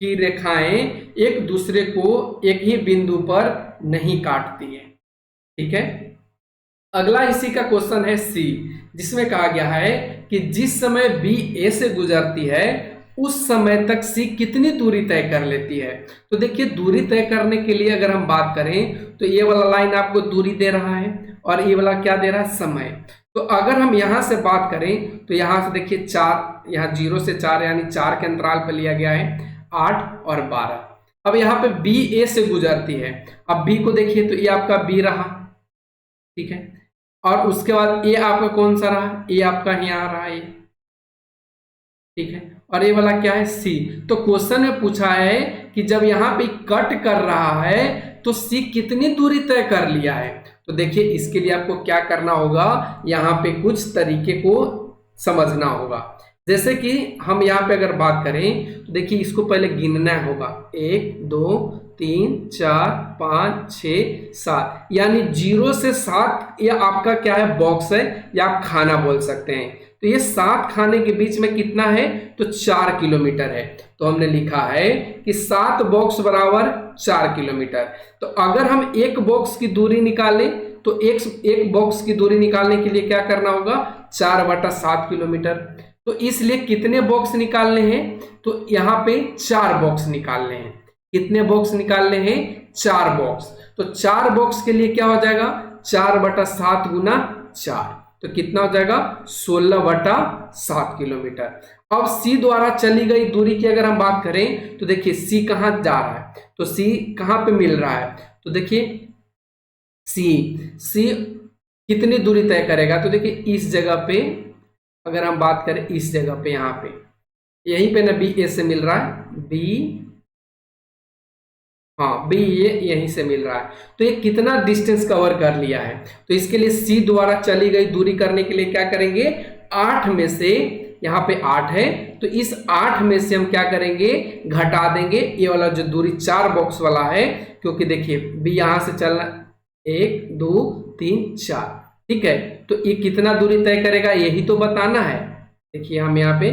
की रेखाएं एक दूसरे को एक ही बिंदु पर नहीं काटती है। ठीक है। अगला इसी का क्वेश्चन है C, जिसमें कहा गया है कि जिस समय B A से गुजरती है उस समय तक C कितनी दूरी तय कर लेती है। तो देखिए दूरी तय करने के लिए अगर हम बात करें तो ये वाला लाइन आपको दूरी दे रहा है और ये वाला क्या दे रहा है? समय। तो अगर हम यहाँ से बात करें तो यहाँ से देखिए 4, यहाँ 0 से 4 यानी 4 के अंतराल पर लिया गया है, 8 और 12। अब यहाँ पे B A से गुजरती है। अब B को देखिए तो ये आपका B रहा, ठीक है, और उसके बाद ये आपका कौन सा रहा? ये आपका यहाँ रहा ये, ठीक है, और ये वाला क्या है? C। तो क्वेश्चन में पूछा है कि जब यहाँ पे कट कर रहा है तो C कितनी दूरी तय कर लिया है। तो देखिए इसके लिए आपको क्या करना होगा, यहाँ पे कुछ तरीके को समझना होगा। जैसे कि हम यहाँ पे अगर बात करें तो देखिए इसको पहले गिनना होगा, 1 2 3 4 5 6 7, यानी 0 से 7 ये आपका क्या है? बॉक्स है, या आप खाना बोल सकते हैं। तो ये 7 खाने के बीच में कितना है? तो 4 किलोमीटर है। तो हमने लिखा है कि 7 बॉक्स बराबर 4 किलोमीटर। तो अगर हम एक बॉक्स की दूरी निकालें तो एक बॉक्स की दूरी निकालने के लिए क्या करना होगा? 4/7 किलोमीटर। तो इसलिए कितने बॉक्स निकालने हैं? तो यहाँ पे 4 बॉक्स निकालने हैं। कितने बॉक्स निकालने हैं? 4 बॉक्स। तो 4 बॉक्स के लिए क्या हो जाएगा? 4/7 गुना 4, तो कितना हो जाएगा? 16/7 किलोमीटर। अब C द्वारा चली गई दूरी की अगर हम बात करें तो देखिए C कहाँ जा रहा है, तो C कहाँ पे मिल रहा है? तो देखिए C कितनी दूरी तय करेगा? तो देखिए इस जगह पे अगर हम बात करें, इस जगह पे, यहाँ पे यहीं पे ना B A से मिल रहा है, B ये यहीं से मिल रहा है। तो ये कितना डिस्टेंस कवर कर लिया है? तो इसके लिए C द्वारा चली गई दूरी करने के लिए क्या करेंगे? 8 में से, यहाँ पे 8 है तो इस 8 में से हम क्या करेंगे? घटा देंगे ये वाला जो दूरी 4 बॉक्स वाला है, क्योंकि देखिए B यहाँ से चलना 1 2 3 4, ठीक है। तो ये कितना दूरी तय करेगा यही तो बताना है। देखिए हम यहाँ पे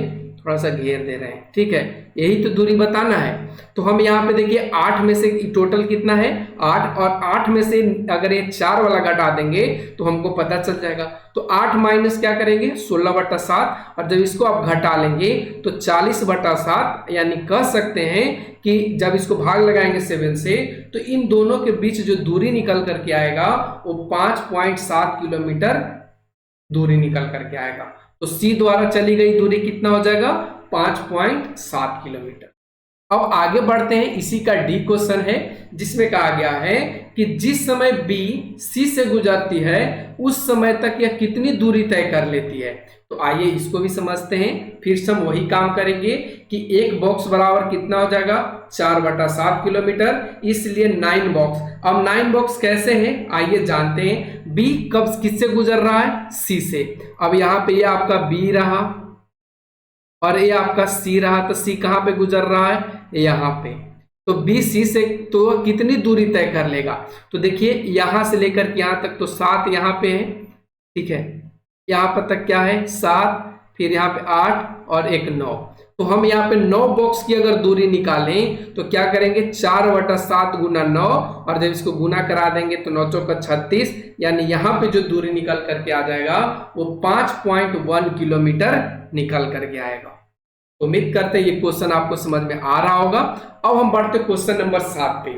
थोड़ा सा घेर दे रहे हैं, ठीक है, यही तो दूरी बताना है। तो हम यहाँ पे देखिए 8 में से टोटल कितना है 8, और 8 में से अगर ये 4 वाला घटा देंगे तो हमको पता चल जाएगा। तो 8 माइनस क्या करेंगे 16/7, और जब इसको आप घटा लेंगे तो 40/7, यानी कह सकते हैं कि जब इसको भाग लगाएंगे 7 से तो इन दोनों के बीच जो दूरी निकल करके आएगा वो 5.7 किलोमीटर दूरी निकल करके आएगा। तो सी द्वारा चली गई दूरी कितना हो जाएगा 5.7 किलोमीटर। अब आगे बढ़ते हैं, इसी का डी क्वेश्चन है जिसमें कहा गया है कि जिस समय बी सी से गुजरती है उस समय तक यह कितनी दूरी तय कर लेती है। तो आइए इसको भी समझते हैं। फिर से हम वही काम करेंगे कि एक बॉक्स बराबर कितना हो जाएगा 4/7 किलोमीटर, इसलिए 9 बॉक्स। अब 9 बॉक्स कैसे हैं आइए जानते हैं। बी कब किससे गुजर रहा है सी से। अब यहाँ पे ये आपका बी रहा और ये आपका सी रहा, तो सी कहाँ पे गुजर रहा है यहाँ पे। तो बी सी से तो कितनी दूरी तय कर लेगा, तो देखिए यहां से लेकर के यहां तक तो 7 यहाँ पे है, ठीक है, यहाँ पर तक क्या है 7, फिर यहाँ पे 8 और एक 9। तो हम यहाँ पे 9 बॉक्स की अगर दूरी निकालें तो क्या करेंगे 4/7 गुना 9, और जब इसको गुना करा देंगे तो 9 चौका 36, यानी यहाँ पे जो दूरी निकल करके आ जाएगा वो 5.1 किलोमीटर निकल करके आएगा। उम्मीद करते हैं ये क्वेश्चन आपको समझ में आ रहा होगा। अब हम बढ़ते क्वेश्चन नंबर 7 पे,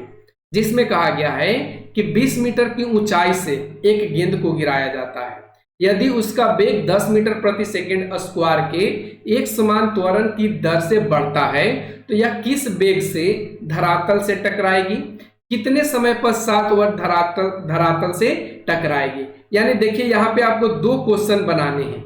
जिसमें कहा गया है कि 20 मीटर की ऊंचाई से एक गेंद को गिराया जाता है। यदि उसका वेग 10 मीटर प्रति सेकंड स्क्वायर के एक समान त्वरण की दर से बढ़ता है तो यह किस वेग से धरातल से टकराएगी, कितने समय पश्चात वह धरातल से टकराएगी। यानी देखिए यहाँ पे आपको 2 क्वेश्चन बनाने हैं,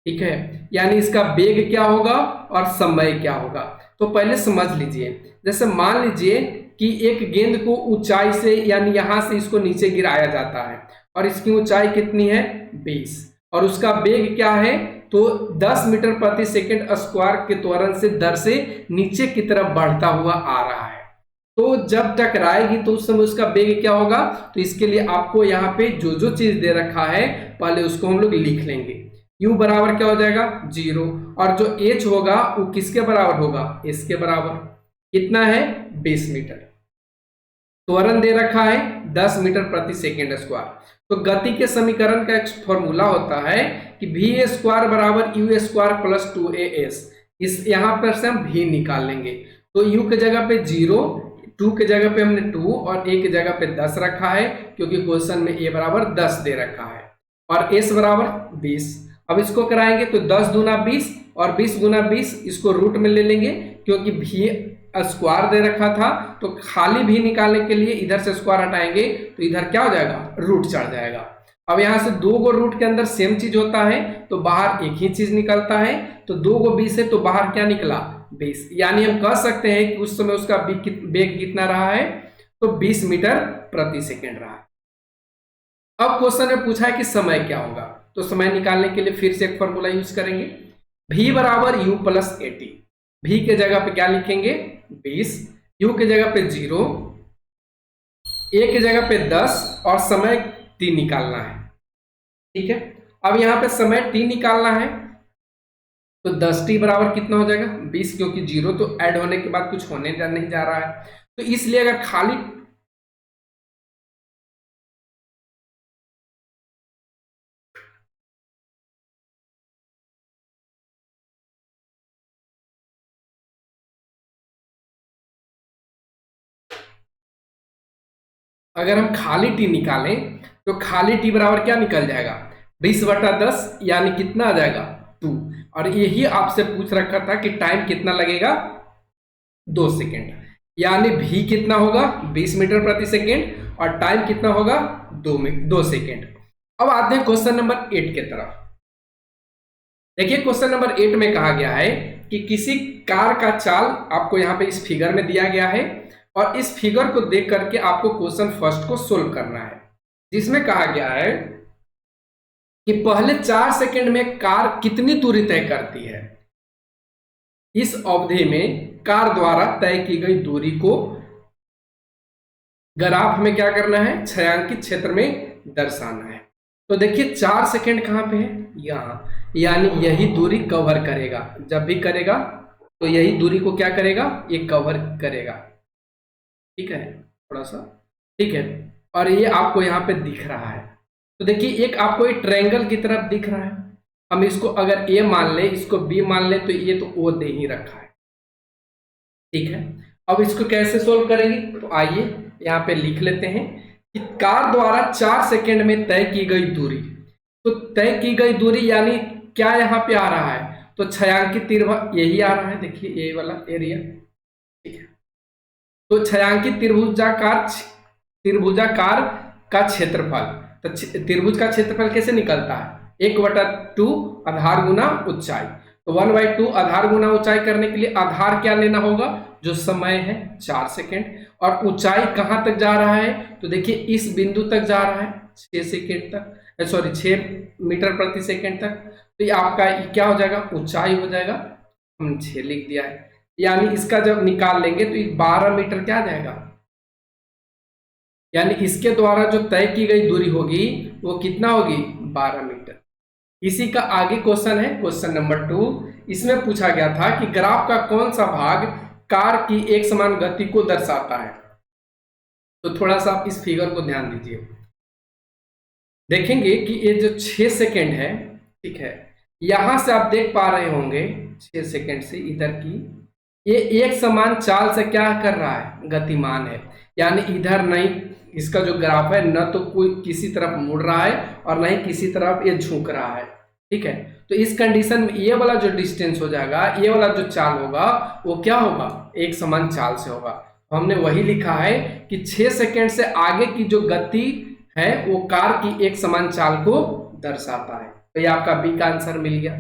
ठीक है, यानी इसका वेग क्या होगा और समय क्या होगा। तो पहले समझ लीजिए, जैसे मान लीजिए कि एक गेंद को ऊंचाई से यानी यहां से इसको नीचे गिराया जाता है और इसकी ऊंचाई कितनी है 20, और उसका वेग क्या है तो 10 मीटर प्रति सेकंड स्क्वायर के त्वरण से दर से नीचे की तरफ बढ़ता हुआ आ रहा है। तो जब टकराएगी तो उस समय उसका वेग क्या होगा, तो इसके लिए आपको यहाँ पे जो जो चीज दे रखा है पहले उसको हम लोग लिख लेंगे। u बराबर क्या हो जाएगा 0, और जो h होगा वो किसके बराबर होगा s के बराबर, कितना है 20 मीटर। त्वरण दे रखा है 10 मीटर प्रति सेकेंड स्क्वायर। तो गति के समीकरण का एक फॉर्मूला होता है कि v स्क्वायर बराबर u स्क्वायर प्लस 2as। इस यहाँ पर से हम v निकाल लेंगे। तो u के जगह पे 0, 2 के जगह पे हमने 2 और a के जगह पे 10 रखा है, क्योंकि क्वेश्चन में a बराबर 10 दे रखा है, और s बराबर 20। अब इसको कराएंगे तो 10 दूना 20 और 20 गुना 20, इसको रूट में ले लेंगे क्योंकि भी स्क्वायर दे रखा था। तो खाली भी निकालने के लिए इधर से स्क्वायर हटाएंगे तो इधर क्या हो जाएगा रूट चढ़ जाएगा। अब यहाँ से 2 गो रूट के अंदर सेम चीज होता है तो बाहर एक ही चीज निकलता है। तो 2 गो 20 है तो बाहर क्या निकला 20, यानी हम कह सकते हैं कि उस समय उसका वेग कितना रहा है तो 20 मीटर प्रति सेकेंड रहा है। अब क्वेश्चन में पूछा है कि समय क्या होगा, तो समय निकालने के लिए फिर से एक फॉर्मूला यूज करेंगे। v बराबर u प्लस 80। v के जगह पे क्या लिखेंगे 20, u के जगह पे 0, a के जगह पे 10 और समय t निकालना है, ठीक है। अब यहाँ पे समय t निकालना है तो 10t बराबर कितना हो जाएगा 20, क्योंकि 0 तो ऐड होने के बाद कुछ होने नहीं जा रहा है। तो इसलिए अगर खाली अगर हम खाली टी निकालें तो खाली टी बराबर क्या निकल जाएगा 20/10, यानी कितना आ जाएगा 2। और यही आपसे पूछ रखा था कि टाइम कितना लगेगा 2 सेकेंड, यानी v कितना होगा 20 मीटर प्रति सेकेंड और टाइम कितना होगा 2 सेकेंड। अब आते हैं क्वेश्चन नंबर 8 के तरफ। देखिए क्वेश्चन नंबर 8 में कहा गया है कि किसी कार का चाल आपको यहाँ पे इस फिगर में दिया गया है और इस फिगर को देख करके आपको क्वेश्चन फर्स्ट को सोल्व करना है, जिसमें कहा गया है कि पहले 4 सेकंड में कार कितनी दूरी तय करती है। इस अवधि में कार द्वारा तय की गई दूरी को ग्राफ में क्या करना है छायांकित क्षेत्र में दर्शाना है। तो देखिए 4 सेकंड कहां पे है यहाँ, यानी यही दूरी कवर करेगा। जब भी करेगा तो यही दूरी को क्या करेगा, ये कवर करेगा। ठीक है, थोड़ा सा ठीक है। और ये आपको यहाँ पे दिख रहा है, तो देखिए एक आपको एक ट्रायंगल की तरफ दिख रहा है। हम इसको अगर ए मान ले, इसको बी मान ले, तो ये तो ओ दे ही रखा है। ठीक है, अब इसको कैसे सोल्व करेंगे, तो आइए यहाँ पे लिख लेते हैं कि कार द्वारा 4 सेकंड में तय की गई दूरी। तो तय की गई दूरी यानी क्या यहाँ पे आ रहा है, तो छायांकित त्रिभुज यही आ रहा है, देखिए ये वाला एरिया। ठीक है, तो छायांकित त्रिभुजाकार का क्षेत्रफल, तो त्रिभुज का क्षेत्रफल कैसे निकलता है, 1/2 आधार गुना ऊंचाई। तो 1/2 आधार गुना ऊंचाई करने के लिए आधार क्या लेना होगा, जो समय है 4 सेकेंड, और ऊंचाई कहां तक जा रहा है, तो देखिए इस बिंदु तक जा रहा है 6 सेकेंड तक, सॉरी 6 मीटर प्रति सेकेंड तक। तो ये आपका क्या हो जाएगा, ऊंचाई हो जाएगा, हम 6 लिख दिया है। यानी इसका जब निकाल लेंगे तो 12 मीटर क्या आ जाएगा, यानी इसके द्वारा जो तय की गई दूरी होगी वो कितना होगी, 12 मीटर। इसी का आगे क्वेश्चन है, क्वेश्चन नंबर 2। इसमें पूछा गया था कि ग्राफ का कौन सा भाग कार की एक समान गति को दर्शाता है। तो थोड़ा सा आप इस फिगर को ध्यान दीजिए, देखेंगे कि ये जो 6 सेकेंड है, ठीक है, यहां से आप देख पा रहे होंगे 6 सेकेंड से इधर की ये एक समान चाल से क्या कर रहा है, गतिमान है। यानी इधर नहीं, इसका जो ग्राफ है न तो कोई किसी तरफ मुड़ रहा है और न ही किसी तरफ ये झुक रहा है। ठीक है, तो इस कंडीशन में ये वाला जो डिस्टेंस हो जाएगा, ये वाला जो चाल होगा वो क्या होगा, एक समान चाल से होगा। हमने वही लिखा है कि 6 सेकेंड से आगे की जो गति है वो कार की एक समान चाल को दर्शाता है। तो ये आपका बी का आंसर मिल गया।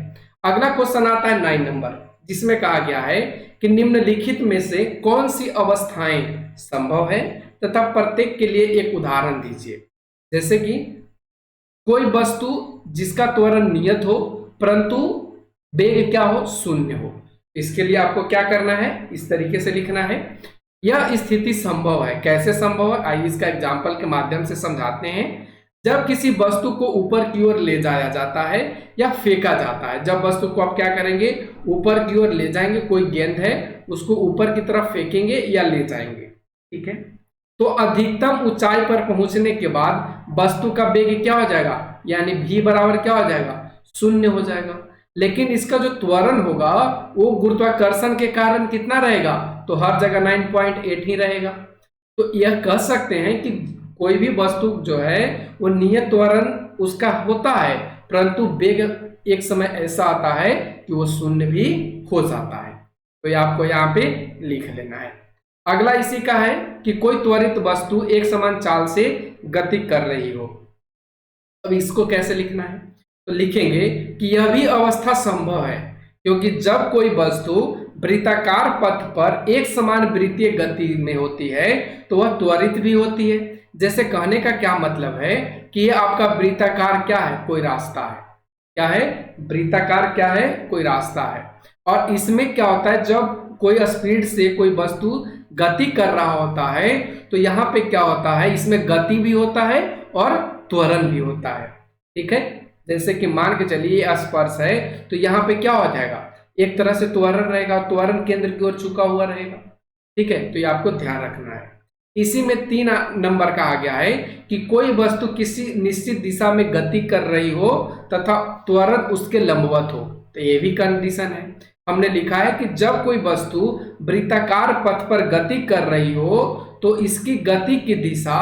अगला क्वेश्चन आता है 9 नंबर, जिसमें कहा गया है कि निम्नलिखित में से कौन सी अवस्थाएं संभव है तथा प्रत्येक के लिए एक उदाहरण दीजिए। जैसे कि कोई वस्तु जिसका त्वरण नियत हो परंतु वेग क्या हो, शून्य हो। इसके लिए आपको क्या करना है, इस तरीके से लिखना है, यह स्थिति संभव है। कैसे संभव है, आइए इसका एग्जाम्पल के माध्यम से समझाते हैं। जब किसी वस्तु को ऊपर की ओर ले जाया जाता है या फेंका जाता है, जब वस्तु को आप क्या करेंगे, ऊपर की ओर ले जाएंगे, कोई गेंद है उसको ऊपर की तरफ फेंकेंगे या ले जाएंगे। ठीक है, तो अधिकतम ऊंचाई पर पहुंचने के बाद वस्तु का वेग क्या हो जाएगा, यानी v बराबर क्या हो जाएगा, 0 हो जाएगा। लेकिन इसका जो त्वरण होगा वो गुरुत्वाकर्षण के कारण कितना रहेगा, तो हर जगह 9.8 ही रहेगा। तो यह कह सकते हैं कि कोई भी वस्तु जो है वो नियत त्वरण उसका होता है, परंतु वेग एक समय ऐसा आता है कि वो 0 भी हो जाता है। तो ये आपको यहाँ पे लिख लेना है। अगला इसी का है कि कोई त्वरित वस्तु एक समान चाल से गति कर रही हो। अब इसको कैसे लिखना है, तो लिखेंगे कि यह भी अवस्था संभव है, क्योंकि जब कोई वस्तु वृत्ताकार पथ पर एक समान वृत्तीय गति में होती है तो वह त्वरित भी होती है। जैसे कहने का क्या मतलब है कि ये आपका वृत्ताकार क्या है, कोई रास्ता है। क्या है, वृत्ताकार क्या है, कोई रास्ता है। और इसमें क्या होता है, जब कोई स्पीड से कोई वस्तु गति कर रहा होता है तो यहाँ पे क्या होता है, इसमें गति भी होता है और त्वरण भी होता है। ठीक है, जैसे कि मान के चलिए स्पर्श है तो यहाँ पे क्या हो जाएगा, एक तरह से त्वरण रहेगा, त्वरण केंद्र की ओर झुका हुआ रहेगा। ठीक है, तो ये आपको ध्यान रखना है। इसी में 3 नंबर कहा गया है कि कोई वस्तु किसी निश्चित दिशा में गति कर रही हो तथा त्वरण उसके लंबवत हो। तो ये भी कंडीशन है। हमने लिखा है कि जब कोई वस्तु वृत्ताकार पथ पर गति कर रही हो तो इसकी गति की दिशा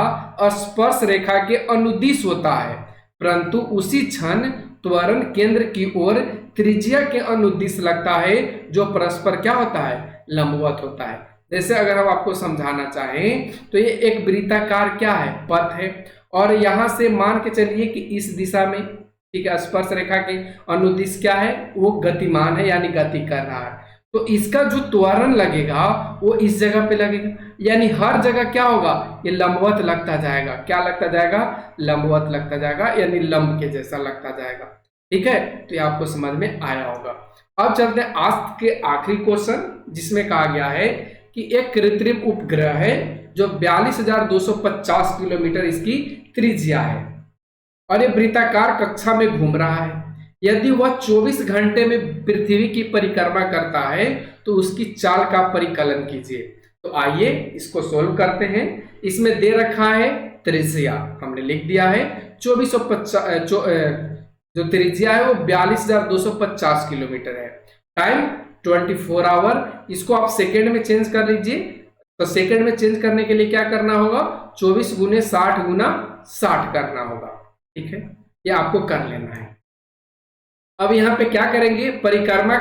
स्पर्श रेखा के अनुदिश होता है, परंतु उसी क्षण त्वरण केंद्र की ओर त्रिज्या के अनुदिश लगता है, जो परस्पर क्या होता है, लंबवत होता है। जैसे अगर हम आपको समझाना चाहें तो ये एक वृत्ताकार क्या है, पथ है, और यहां से मान के चलिए कि इस दिशा में, ठीक है, स्पर्श रेखा के अनुदिश क्या है, वो गतिमान है, यानी गति कर रहा है। तो इसका जो त्वरण लगेगा वो इस जगह पे लगेगा, यानी हर जगह क्या होगा, ये लंबवत लगता जाएगा। क्या लगता जाएगा, लंबवत लगता जाएगा, यानी लंब के जैसा लगता जाएगा। ठीक है, तो ये आपको समझ में आया होगा। अब चलते हैं आज के आखिरी क्वेश्चन, जिसमें कहा गया है कि एक कृत्रिम उपग्रह है जो 42,250 किलोमीटर इसकी त्रिज्या है और ये वृत्ताकार कक्षा में घूम रहा है। यदि वह 24 घंटे में पृथ्वी की परिक्रमा करता है तो उसकी चाल का परिकलन कीजिए। तो आइए इसको सोल्व करते हैं। इसमें दे रखा है त्रिज्या, हमने लिख दिया है 2450, जो त्रिज्या है वो 42,250 किलोमीटर है। Time 24 hour. इसको आप सेकेंड में चेंज कर लीजिए। तो सेकेंड में चेंज करने के लिए क्या करना होगा, 24 गुने 60 गुना 60 करना होगा। ठीक है, ये आपको कर लेना है। अब यहाँ पे क्या करेंगे, परिक्रमा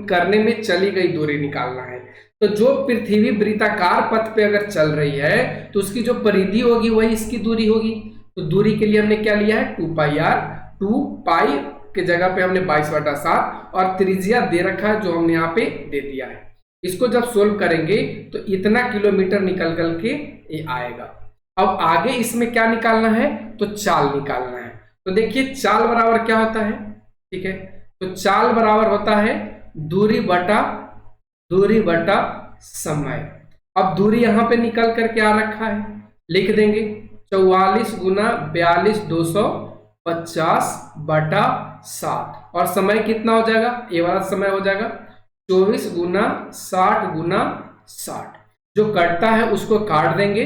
करने में चली गई दूरी निकालना है। तो जो पृथ्वी वृत्ताकार पथ पे अगर चल रही है तो उसकी जो परिधि होगी वही इसकी दूरी होगी। तो दूरी के लिए हमने क्या लिया है, 2πr। 2π के जगह पे हमने 22/7 और त्रिज्या दे रखा है जो हमने यहाँ पे दे दिया है। इसको जब सोल्व करेंगे तो इतना किलोमीटर निकल के ये आएगा। अब आगे इसमें क्या निकालना है, तो चाल निकालना है। तो देखिए चाल बराबर क्या होता है, ठीक है, तो चाल बराबर होता है दूरी बटा समय। अब दूरी यहां पे निकल कर क्या रखा है, लिख देंगे 44 गुना 42,250/7 और समय कितना हो जाएगा, ये वाला समय हो जाएगा 24 गुना 60 गुना 60। जो कटता है उसको काट देंगे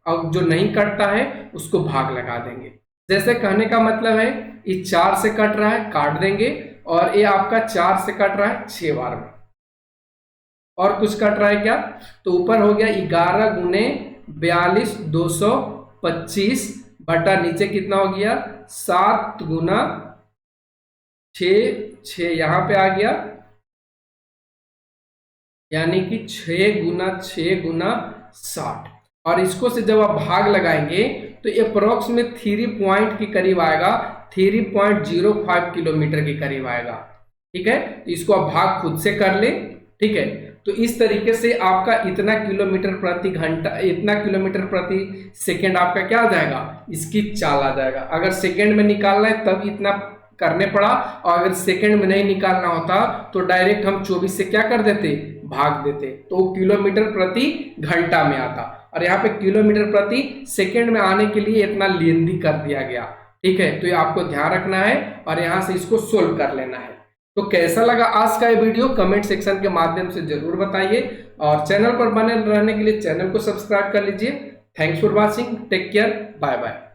और जो नहीं कटता है उसको भाग लगा देंगे। जैसे कहने का मतलब है ये 4 से कट रहा है, काट देंगे, और ये आपका 4 से कट रहा है 6 बार में, और कुछ कट रहा है क्या, तो ऊपर हो गया 11 गुने 42,225 बटा नीचे कितना हो गया 7 गुना 6 यहां पे आ गया, यानी कि 6 गुना 6 गुना 60। और इसको से जब आप भाग लगाएंगे तो अप्रोक्स में 3 पॉइंट के करीब आएगा, 3.05 किलोमीटर के करीब आएगा। ठीक है, तो इसको आप भाग खुद से कर ले। ठीक है, तो इस तरीके से आपका इतना किलोमीटर प्रति घंटा, इतना किलोमीटर प्रति सेकेंड आपका क्या आ जाएगा, इसकी चाल आ जाएगा। अगर सेकेंड में निकालना है तब इतना करने पड़ा, और अगर सेकेंड में नहीं निकालना होता तो डायरेक्ट हम 24 से क्या कर देते, भाग देते, तो किलोमीटर प्रति घंटा में आता। और यहाँ पे किलोमीटर प्रति सेकेंड में आने के लिए इतना लेंदी कर दिया गया। ठीक है, तो ये आपको ध्यान रखना है और यहाँ से इसको सोल्व कर लेना है। तो कैसा लगा आज का ये वीडियो, कमेंट सेक्शन के माध्यम से जरूर बताइए, और चैनल पर बने रहने के लिए चैनल को सब्सक्राइब कर लीजिए। Thanks for watching, take care, bye bye.